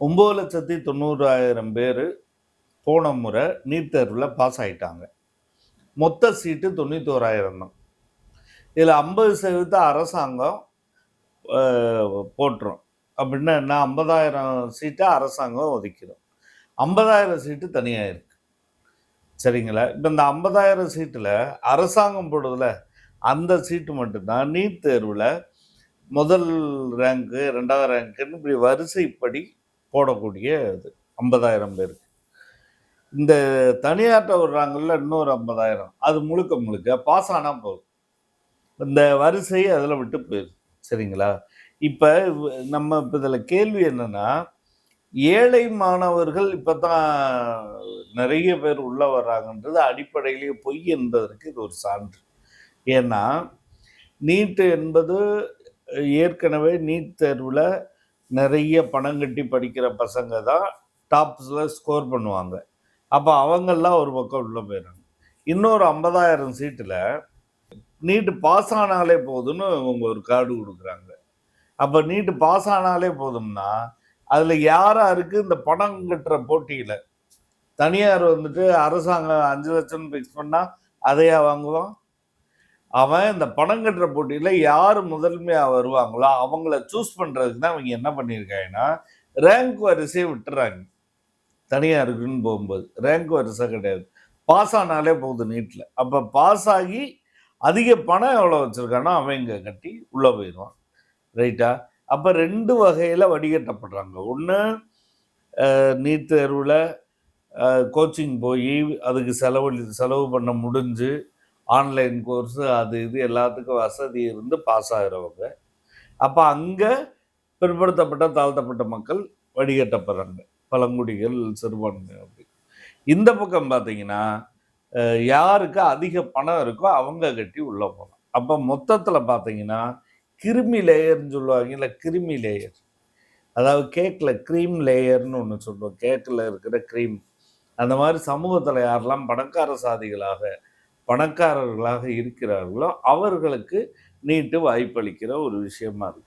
9,90,000 பேர் போன முறை நீட் தேர்வில் பாஸ் ஆகிட்டாங்க. மொத்த சீட்டு 91,000 தான். இதில் 50% அரசாங்கம் போட்டுரும். அப்படின்னா என்ன, 50,000 சீட்டை அரசாங்கம் ஒதுக்கிடும், 50,000 சீட்டு தனியாக இருக்கு. சரிங்களா? இப்போ இந்த 50,000 சீட்டில் அரசாங்கம் போடுறதுல அந்த சீட்டு மட்டும்தான் நீட் தேர்வில் முதல் ரேங்க்கு, 2வது ரேங்க்குன்னு இப்படி வரிசைப்படி போடக்கூடிய இது 50,000 பேருக்கு. இந்த தனியார்ட்ட விடுறாங்கல்ல இன்னொரு 50,000, அது முழுக்க முழுக்க பாஸ் ஆனால் போதும், இந்த வரிசை அதில் விட்டு போயிடுது. சரிங்களா? இப்போ நம்ம இப்போ இதில் கேள்வி என்னன்னா, ஏழை மாணவர்கள் இப்போ தான் நிறைய பேர் உள்ளே வர்றாங்கன்றது அடிப்படையிலேயே பொய் என்பதற்கு இது ஒரு சான்று. ஏன்னா நீட்டு என்பது ஏற்கனவே நீட் தேர்வில் நிறைய பணம் கட்டி படிக்கிற பசங்க தான் டாப்ஸில் ஸ்கோர் பண்ணுவாங்க. அப்போ அவங்கெல்லாம் ஒரு பக்கம் உள்ளே போயிடுறாங்க. இன்னொரு 50,000 சீட்டில் நீட்டு பாஸ் ஆனாலே போதும்னு அவங்க ஒரு கார்டு கொடுக்குறாங்க. அப்போ நீட்டு பாஸ் ஆனாலே போதும்னா அதில் யாராருக்கு இந்த பணம் கட்டுற போட்டியில் தனியார் வந்துட்டு அரசாங்கம் 5 லட்சம் ஃபிக்ஸ் பண்ணால் அதையா வாங்குவான்? அவன் இந்த பணம் கட்டுற போட்டியில் யார் முதன்மையாக வருவாங்களோ அவங்கள சூஸ் பண்ணுறதுக்கு தான் அவங்க என்ன பண்ணியிருக்காங்கன்னா ரேங்க் வரிசையை விட்டுறாங்க. தனியாருக்குன்னு போகும்போது ரேங்க் வரிசை கிடையாது, பாஸ் ஆனாலே போகுது நீட்டில். அப்போ பாஸ் ஆகி அதிக பணம் எவ்வளோ வச்சுருக்கானோ அவன் இங்கே கட்டி உள்ளே போயிடுவான். ரைட்டா? அப்போ 2 வகையில் வடிகட்டப்படுறாங்க. ஒன்று, நீட் தேர்வில் கோச்சிங் போய் அதுக்கு செலவு பண்ண முடிஞ்சு ஆன்லைன் கோர்ஸு அது இது எல்லாத்துக்கும் வசதி இருந்து பாஸ் ஆகிறவங்க. அப்போ அங்கே பிற்படுத்தப்பட்ட தாழ்த்தப்பட்ட மக்கள் வடிகட்டப்படுறாங்க, பழங்குடிகள், சிறுபான்மை. அப்படி இந்த பக்கம் பார்த்தீங்கன்னா யாருக்கு அதிக பணம் இருக்கோ அவங்க கட்டி உள்ளே போகலாம். அப்போ மொத்தத்தில் பார்த்தீங்கன்னா கிருமி லேயர்னு சொல்லுவாங்க, இல்லை கிருமி லேயர், அதாவது கேக்கில் க்ரீம் லேயர்னு ஒன்று சொல்லுவோம், கேக்கில் இருக்கிற க்ரீம். அந்த மாதிரி சமூகத்தில் யாரெல்லாம் பணக்காரர்களாக இருக்கிறார்களோ அவர்களுக்கு நீட்டு வாய்ப்பளிக்கிற ஒரு விஷயமா இருக்கு.